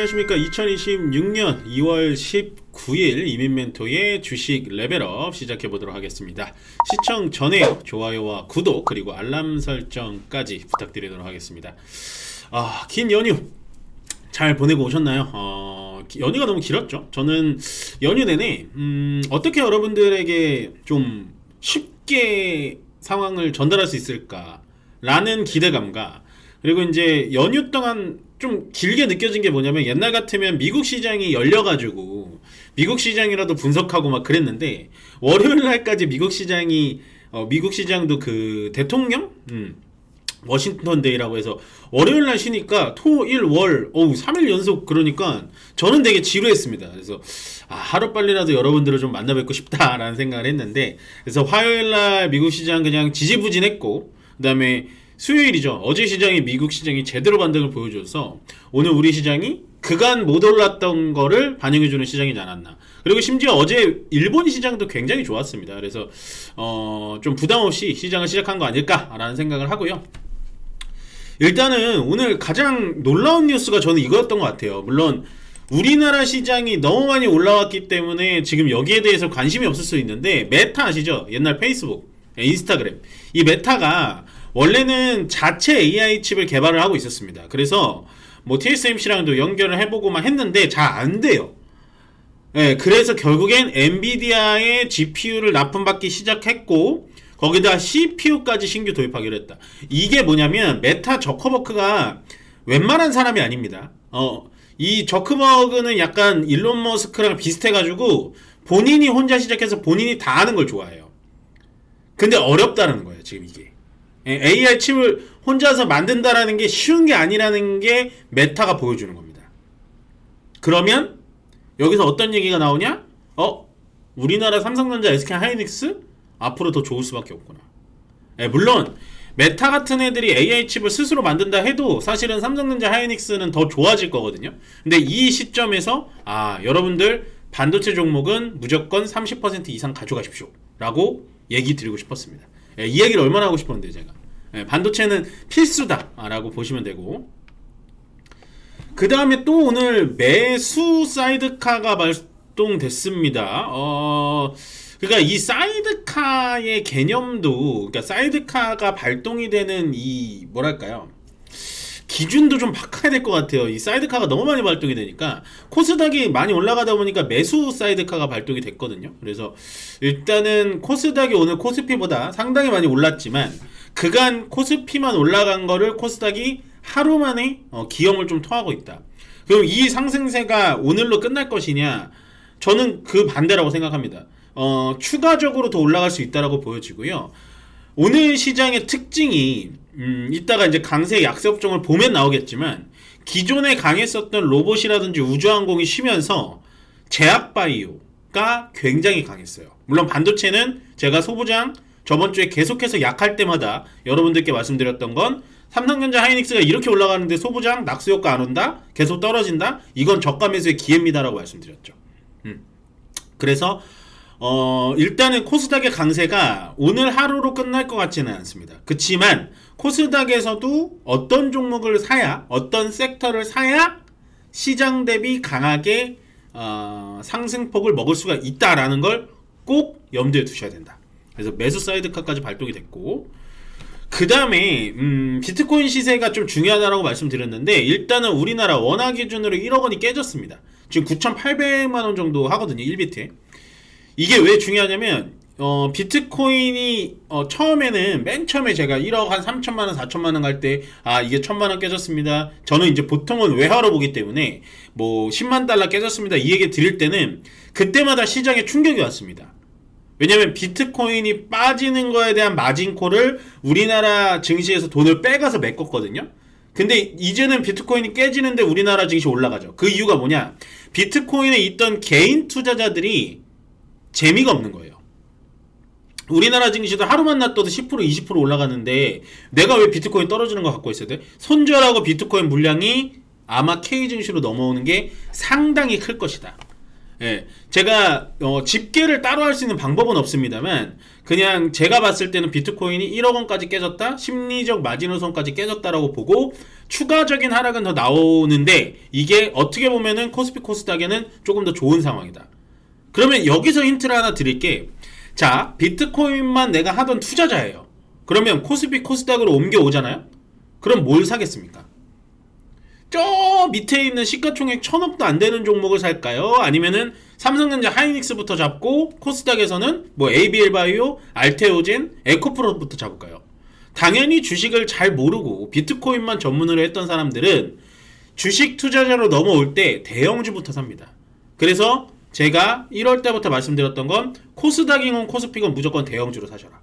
안녕하십니까. 2026년 2월 19일 이민멘토의 주식 레벨업 시작해보도록 하겠습니다. 시청 전에 좋아요와 구독 그리고 알람 설정까지 부탁드리도록 하겠습니다. 긴 연휴 잘 보내고 오셨나요? 연휴가 너무 길었죠. 저는 연휴 내내 어떻게 여러분들에게 좀 쉽게 상황을 전달할 수 있을까 라는 기대감과, 그리고 이제 연휴 동안 좀 길게 느껴진 게 뭐냐면, 옛날 같으면 미국 시장이 열려가지고 미국 시장이라도 분석하고 막 그랬는데, 월요일 날까지 미국 시장도 그 대통령? 워싱턴 데이라고 해서 월요일 날 쉬니까 토, 일, 월, 3일 연속, 그러니까 저는 되게 지루했습니다. 그래서 하루빨리라도 여러분들을 좀 만나 뵙고 싶다라는 생각을 했는데, 그래서 화요일 날 미국 시장 그냥 지지부진했고, 그 다음에 수요일이죠. 어제 시장이 미국 시장이 제대로 반등을 보여줘서 오늘 우리 시장이 그간 못 올랐던 거를 반영해주는 시장이지 않았나. 그리고 심지어 어제 일본 시장도 굉장히 좋았습니다. 그래서 좀 부담 없이 시장을 시작한 거 아닐까라는 생각을 하고요. 일단은 오늘 가장 놀라운 뉴스가 저는 이거였던 것 같아요. 물론 우리나라 시장이 너무 많이 올라왔기 때문에 지금 여기에 대해서 관심이 없을 수 있는데, 메타 아시죠? 옛날 페이스북, 인스타그램. 이 메타가 원래는 자체 AI 칩을 개발을 하고 있었습니다. 그래서 뭐 TSMC랑도 연결을 해보고만 했는데 잘 안 돼요. 그래서 결국엔 엔비디아의 GPU를 납품받기 시작했고, 거기다 CPU까지 신규 도입하기로 했다. 이게 뭐냐면, 메타 저커버그가 웬만한 사람이 아닙니다. 이 저커버그는 약간 일론 머스크랑 비슷해가지고 본인이 혼자 시작해서 본인이 다 하는 걸 좋아해요. 근데 어렵다는 거예요, 지금 이게. AI 칩을 혼자서 만든다라는 게 쉬운 게 아니라는 게 메타가 보여주는 겁니다. 그러면 여기서 어떤 얘기가 나오냐? 우리나라 삼성전자, SK 하이닉스 앞으로 더 좋을 수밖에 없구나. 물론 메타 같은 애들이 AI 칩을 스스로 만든다 해도 사실은 삼성전자, 하이닉스는 더 좋아질 거거든요. 근데 이 시점에서 여러분들 반도체 종목은 무조건 30% 이상 가져가십시오 라고 얘기 드리고 싶었습니다. 이 얘기를 얼마나 하고 싶었는데 제가. 반도체는 필수다 라고 보시면 되고, 그 다음에 또 오늘 매수 사이드카가 발동됐습니다. 그러니까 이 사이드카의 개념도, 그러니까 사이드카가 발동이 되는 이 뭐랄까요, 기준도 좀 바꿔야 될 것 같아요. 이 사이드카가 너무 많이 발동이 되니까. 코스닥이 많이 올라가다 보니까 매수 사이드카가 발동이 됐거든요. 그래서 일단은 코스닥이 오늘 코스피보다 상당히 많이 올랐지만, 그간 코스피만 올라간 거를 코스닥이 하루 만에 기염을 좀 토하고 있다. 그럼 이 상승세가 오늘로 끝날 것이냐? 저는 그 반대라고 생각합니다. 추가적으로 더 올라갈 수 있다라고 보여지고요. 오늘 시장의 특징이, 이따가 이제 강세 약세 업종을 보면 나오겠지만, 기존에 강했었던 로봇이라든지 우주항공이 쉬면서 제약바이오가 굉장히 강했어요. 물론 반도체는 제가 소부장 저번 주에 계속해서 약할 때마다 여러분들께 말씀드렸던 건, 삼성전자, 하이닉스가 이렇게 올라가는데 소부장 낙수효과 안 온다? 계속 떨어진다? 이건 저가 매수의 기회입니다라고 말씀드렸죠. 그래서 일단은 코스닥의 강세가 오늘 하루로 끝날 것 같지는 않습니다. 그치만 코스닥에서도 어떤 종목을 사야, 어떤 섹터를 사야 시장 대비 강하게 상승폭을 먹을 수가 있다라는 걸 꼭 염두에 두셔야 된다. 그래서 매수 사이드카까지 발동이 됐고, 그 다음에 비트코인 시세가 좀 중요하다고 말씀드렸는데, 일단은 우리나라 원화 기준으로 1억 원이 깨졌습니다. 지금 9,800만 원 정도 하거든요, 1비트에. 이게 왜 중요하냐면, 비트코인이 처음에는, 맨 처음에 제가 1억 한 3천만 원, 4천만 원 갈 때 이게 1,000만 원 깨졌습니다. 저는 이제 보통은 외화로 보기 때문에 뭐 10만 달러 깨졌습니다, 이 얘기 드릴 때는 그때마다 시장에 충격이 왔습니다. 왜냐면 비트코인이 빠지는 거에 대한 마진콜을 우리나라 증시에서 돈을 빼가서 메꿨거든요. 근데 이제는 비트코인이 깨지는데 우리나라 증시 올라가죠. 그 이유가 뭐냐? 비트코인에 있던 개인 투자자들이 재미가 없는 거예요. 우리나라 증시도 하루만 놔둬도 10% 20% 올라가는데 내가 왜 비트코인 떨어지는 거 갖고 있어야 돼? 손절하고 비트코인 물량이 아마 K증시로 넘어오는 게 상당히 클 것이다. 예, 제가 집계를 따로 할 수 있는 방법은 없습니다만 그냥 제가 봤을 때는 비트코인이 1억 원까지 깨졌다, 심리적 마지노선까지 깨졌다라고 보고 추가적인 하락은 더 나오는데 이게 어떻게 보면은 코스피 코스닥에는 조금 더 좋은 상황이다. 그러면 여기서 힌트를 하나 드릴게. 자, 비트코인만 내가 하던 투자자예요. 그러면 코스피 코스닥으로 옮겨오잖아요. 그럼 뭘 사겠습니까? 저 밑에 있는 시가총액 1000억도 안 되는 종목을 살까요? 아니면은 삼성전자 하이닉스부터 잡고 코스닥에서는 뭐 ABL바이오, 알테오젠, 에코프로부터 잡을까요? 당연히 주식을 잘 모르고 비트코인만 전문으로 했던 사람들은 주식 투자자로 넘어올 때 대형주부터 삽니다. 그래서 제가 1월 때부터 말씀드렸던 건 코스닥이건 코스피건 무조건 대형주로 사셔라.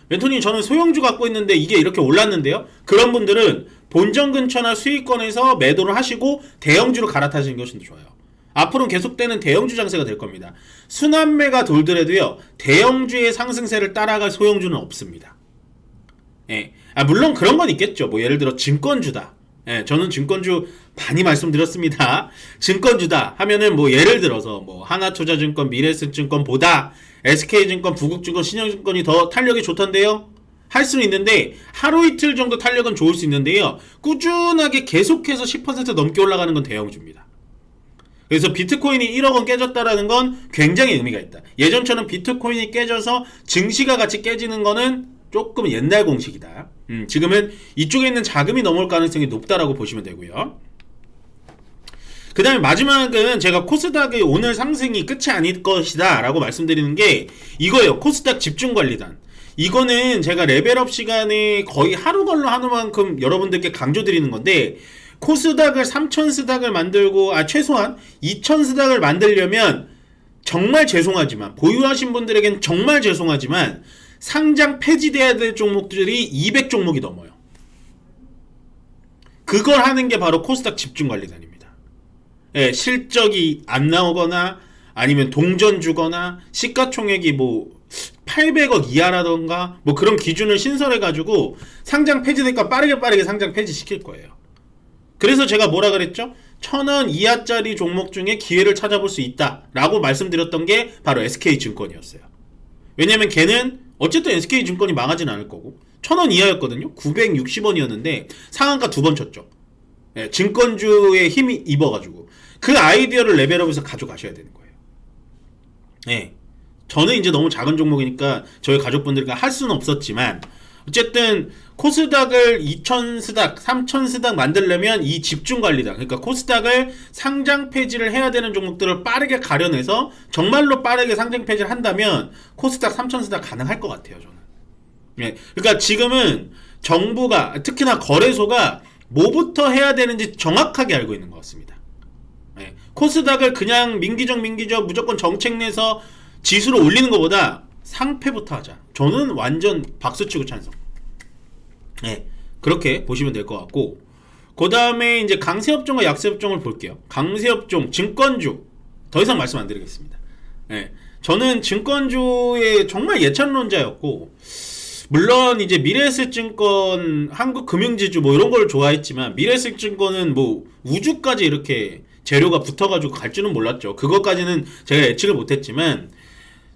멘토님 저는 소형주 갖고 있는데 이게 이렇게 올랐는데요? 그런 분들은 본전 근처나 수익권에서 매도를 하시고 대형주로 갈아타시는 것이 더 좋아요. 앞으로는 계속되는 대형주 장세가 될 겁니다. 순환매가 돌더라도요, 대형주의 상승세를 따라갈 소형주는 없습니다. 예. 물론 그런 건 있겠죠. 뭐 예를 들어 증권주다. 예, 저는 증권주 많이 말씀드렸습니다. 증권주다 하면은 뭐 예를 들어서 뭐 하나투자증권, 미래에셋증권보다 SK증권, 부국증권, 신영증권이 더 탄력이 좋던데요? 할 수는 있는데 하루 이틀 정도 탄력은 좋을 수 있는데요, 꾸준하게 계속해서 10% 넘게 올라가는 건 대형주입니다. 그래서 비트코인이 1억 원 깨졌다라는 건 굉장히 의미가 있다. 예전처럼 비트코인이 깨져서 증시가 같이 깨지는 거는 조금 옛날 공식이다. 지금은 이쪽에 있는 자금이 넘어올 가능성이 높다라고 보시면 되고요. 그 다음에 마지막은 제가 코스닥의 오늘 상승이 끝이 아닐 것이다 라고 말씀드리는 게 이거예요. 코스닥 집중관리단. 이거는 제가 레벨업 시간에 거의 하루 걸러 하루만큼 여러분들께 강조드리는 건데, 코스닥을 3000스닥을 만들고 최소한 2000스닥을 만들려면 정말 죄송하지만, 보유하신 분들에겐 정말 죄송하지만 상장 폐지돼야 될 종목들이 200종목이 넘어요. 그걸 하는 게 바로 코스닥 집중관리단입니다. 예, 실적이 안 나오거나 아니면 동전 주거나 시가총액이 뭐 800억 이하라던가 뭐 그런 기준을 신설해가지고 상장 폐지될까 빠르게 상장 폐지시킬 거예요. 그래서 제가 뭐라 그랬죠? 1000원 이하짜리 종목 중에 기회를 찾아볼 수 있다 라고 말씀드렸던 게 바로 SK증권이었어요. 왜냐면 걔는 어쨌든 SK증권이 망하진 않을 거고 1000원 이하였거든요. 960원이었는데 상한가 2번 쳤죠. 예, 증권주의 힘이 입어가지고 그 아이디어를 레벨업해서 가져가셔야 되는 거예요. 예, 저는 이제 너무 작은 종목이니까 저희 가족분들과 할 수는 없었지만 어쨌든 코스닥을 2000스닥, 3000스닥 만들려면 이 집중관리단, 그러니까 코스닥을 상장 폐지를 해야 되는 종목들을 빠르게 가려내서 정말로 빠르게 상장 폐지를 한다면 코스닥 3000스닥 가능할 것 같아요, 저는. 예, 그러니까 지금은 정부가, 특히나 거래소가 뭐부터 해야 되는지 정확하게 알고 있는 것 같습니다. 예, 코스닥을 그냥 민기적 무조건 정책 내서 지수를 올리는 것보다 상패부터 하자. 저는 완전 박수치고 찬성. 네, 그렇게 보시면 될 것 같고, 그 다음에 이제 강세업종과 약세업종을 볼게요. 강세업종, 증권주 더 이상 말씀 안 드리겠습니다. 네, 저는 증권주의 정말 예찬론자였고, 물론 이제 미래에셋증권, 한국금융지주 뭐 이런 걸 좋아했지만 미래에셋증권은 뭐 우주까지 이렇게 재료가 붙어가지고 갈 줄은 몰랐죠. 그것까지는 제가 예측을 못했지만,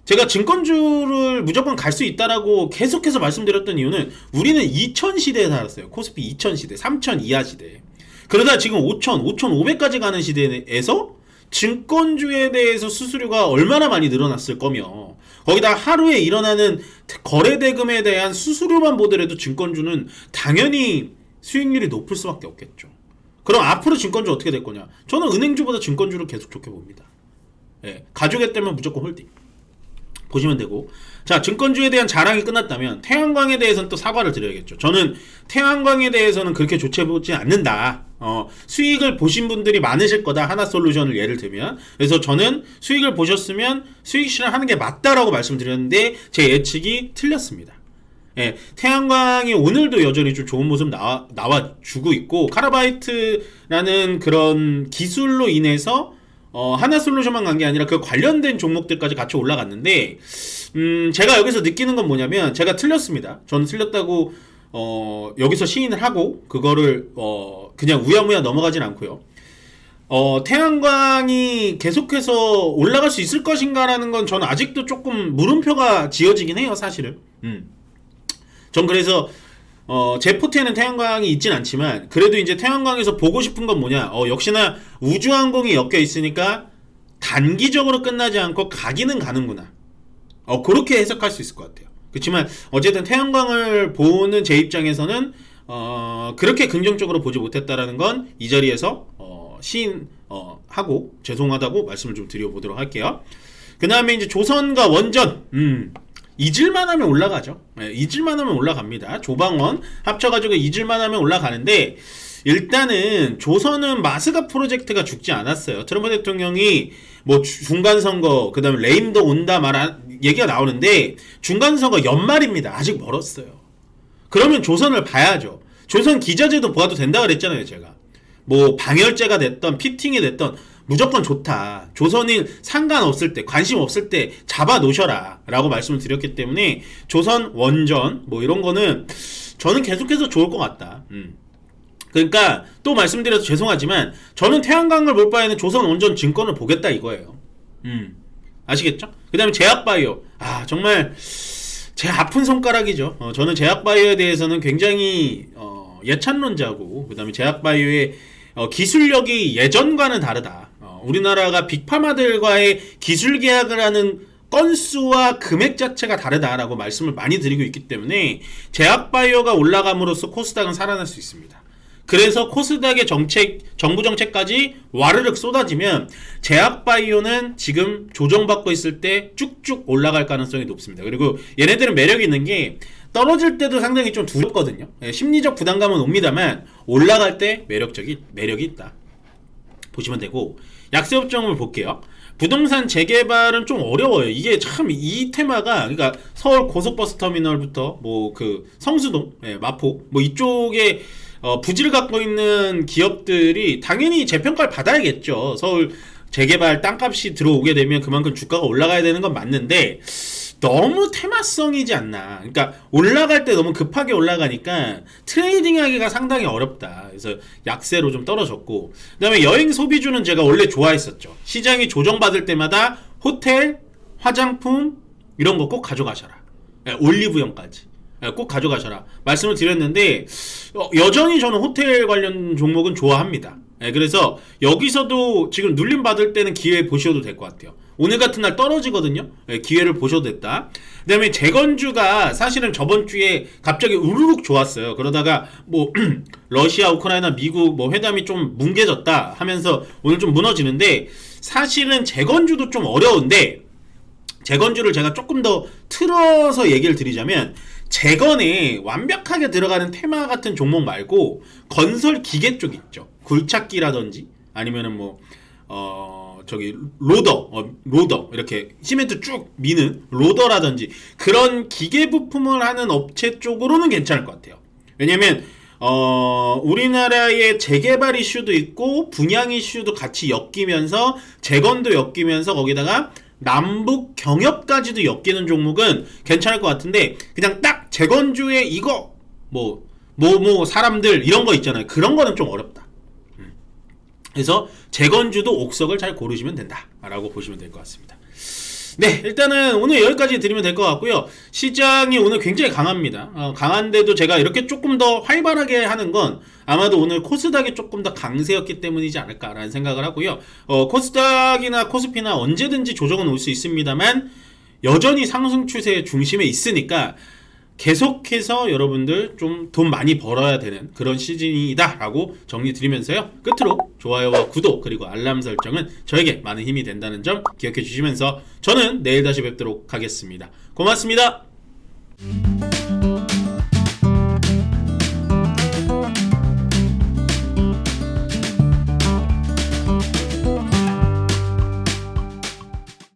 제가 증권주를 무조건 갈 수 있다라고 계속해서 말씀드렸던 이유는 우리는 2000시대에 살았어요. 코스피 2000시대, 3000 이하 시대. 그러다 지금 5000, 5500까지 가는 시대에서 증권주에 대해서 수수료가 얼마나 많이 늘어났을 거며, 거기다 하루에 일어나는 거래대금에 대한 수수료만 보더라도 증권주는 당연히 수익률이 높을 수밖에 없겠죠. 그럼 앞으로 증권주 어떻게 될 거냐? 저는 은행주보다 증권주를 계속 좋게 봅니다. 예, 가져오겠다면 무조건 홀딩 보시면 되고, 자, 증권주에 대한 자랑이 끝났다면 태양광에 대해서는 또 사과를 드려야겠죠. 저는 태양광에 대해서는 그렇게 좋게 보지 않는다. 수익을 보신 분들이 많으실 거다. 하나솔루션을 예를 들면. 그래서 저는 수익을 보셨으면 수익 실현하는 게 맞다라고 말씀드렸는데 제 예측이 틀렸습니다. 예, 태양광이 오늘도 여전히 좀 좋은 모습 나와주고 있고, 카라바이트라는 그런 기술로 인해서 하나솔루션만 간 게 아니라 그 관련된 종목들까지 같이 올라갔는데, 제가 여기서 느끼는 건 뭐냐면, 제가 틀렸습니다. 저는 틀렸다고 여기서 시인을 하고 그거를 그냥 우야무야 넘어가진 않고요. 태양광이 계속해서 올라갈 수 있을 것인가라는 건 저는 아직도 조금 물음표가 지어지긴 해요, 사실은. 전 그래서 제 포트에는 태양광이 있진 않지만 그래도 이제 태양광에서 보고 싶은 건 뭐냐, 역시나 우주항공이 엮여 있으니까 단기적으로 끝나지 않고 가기는 가는구나. 그렇게 해석할 수 있을 것 같아요. 그렇지만 어쨌든 태양광을 보는 제 입장에서는 그렇게 긍정적으로 보지 못했다라는 건 이 자리에서 하고 죄송하다고 말씀을 좀 드려보도록 할게요. 그 다음에 이제 조선과 원전, 잊을만 하면 올라가죠. 잊을만 하면 올라갑니다. 조방원 합쳐가지고 잊을만 하면 올라가는데, 일단은 조선은 마스가 프로젝트가 죽지 않았어요. 트럼프 대통령이 뭐 중간선거, 그 다음에 레임도 온다 얘기가 나오는데, 중간선거 연말입니다. 아직 멀었어요. 그러면 조선을 봐야죠. 조선 기자재도 보아도 된다 그랬잖아요, 제가. 뭐 방열제가 됐던 피팅이 됐던 무조건 좋다. 조선인 상관없을 때, 관심 없을 때 잡아 놓으셔라 라고 말씀을 드렸기 때문에 조선 원전 뭐 이런 거는 저는 계속해서 좋을 것 같다. 그러니까 또 말씀드려서 죄송하지만 저는 태양광을 볼 바에는 조선 원전 증권을 보겠다 이거예요. 아시겠죠? 그 다음에 제약바이오, 정말 제 아픈 손가락이죠. 저는 제약바이오에 대해서는 굉장히 예찬론자고, 그 다음에 제약바이오의 기술력이 예전과는 다르다. 우리나라가 빅파마들과의 기술 계약을 하는 건수와 금액 자체가 다르다라고 말씀을 많이 드리고 있기 때문에 제약바이오가 올라감으로써 코스닥은 살아날 수 있습니다. 그래서 코스닥의 정부 정책까지 와르륵 쏟아지면 제약바이오는 지금 조정받고 있을 때 쭉쭉 올라갈 가능성이 높습니다. 그리고 얘네들은 매력이 있는 게 떨어질 때도 상당히 좀 두렵거든요. 심리적 부담감은 옵니다만 올라갈 때 매력이 있다 보시면 되고, 약세업종을 볼게요. 부동산 재개발은 좀 어려워요. 이게 참 이 테마가, 그러니까 서울 고속버스 터미널부터 뭐 그 성수동, 마포 뭐 이쪽에 부지를 갖고 있는 기업들이 당연히 재평가를 받아야겠죠. 서울 재개발 땅값이 들어오게 되면 그만큼 주가가 올라가야 되는 건 맞는데 너무 테마성이지 않나. 그러니까 올라갈 때 너무 급하게 올라가니까 트레이딩하기가 상당히 어렵다. 그래서 약세로 좀 떨어졌고, 그 다음에 여행 소비주는 제가 원래 좋아했었죠. 시장이 조정받을 때마다 호텔, 화장품 이런 거 꼭 가져가셔라. 올리브영까지 꼭 가져가셔라 말씀을 드렸는데, 여전히 저는 호텔 관련 종목은 좋아합니다. 그래서 여기서도 지금 눌림 받을 때는 기회 보셔도 될 것 같아요. 오늘 같은 날 떨어지거든요. 기회를 보셔도 됐다. 그 다음에 재건주가 사실은 저번 주에 갑자기 우르륵 좋았어요. 그러다가 뭐 러시아, 우크라이나, 미국 뭐 회담이 좀 뭉개졌다 하면서 오늘 좀 무너지는데, 사실은 재건주도 좀 어려운데, 재건주를 제가 조금 더 틀어서 얘기를 드리자면, 재건에 완벽하게 들어가는 테마 같은 종목 말고 건설 기계 쪽 있죠. 굴착기라든지 아니면은 뭐 로더 이렇게 시멘트 쭉 미는 로더라든지 그런 기계 부품을 하는 업체 쪽으로는 괜찮을 것 같아요. 왜냐면 우리나라의 재개발 이슈도 있고 분양 이슈도 같이 엮이면서 재건도 엮이면서 거기다가 남북 경협까지도 엮이는 종목은 괜찮을 것 같은데, 그냥 딱 재건주에 이거 뭐 사람들 이런 거 있잖아요. 그런 거는 좀 어렵다. 그래서 재건주도 옥석을 잘 고르시면 된다라고 보시면 될 것 같습니다. 네, 일단은 오늘 여기까지 드리면 될 것 같고요. 시장이 오늘 굉장히 강합니다. 강한데도 제가 이렇게 조금 더 활발하게 하는 건 아마도 오늘 코스닥이 조금 더 강세였기 때문이지 않을까라는 생각을 하고요. 코스닥이나 코스피나 언제든지 조정은 올 수 있습니다만 여전히 상승 추세의 중심에 있으니까 계속해서 여러분들 좀 돈 많이 벌어야 되는 그런 시즌이다 라고 정리 드리면서요, 끝으로 좋아요와 구독 그리고 알람 설정은 저에게 많은 힘이 된다는 점 기억해 주시면서 저는 내일 다시 뵙도록 하겠습니다. 고맙습니다.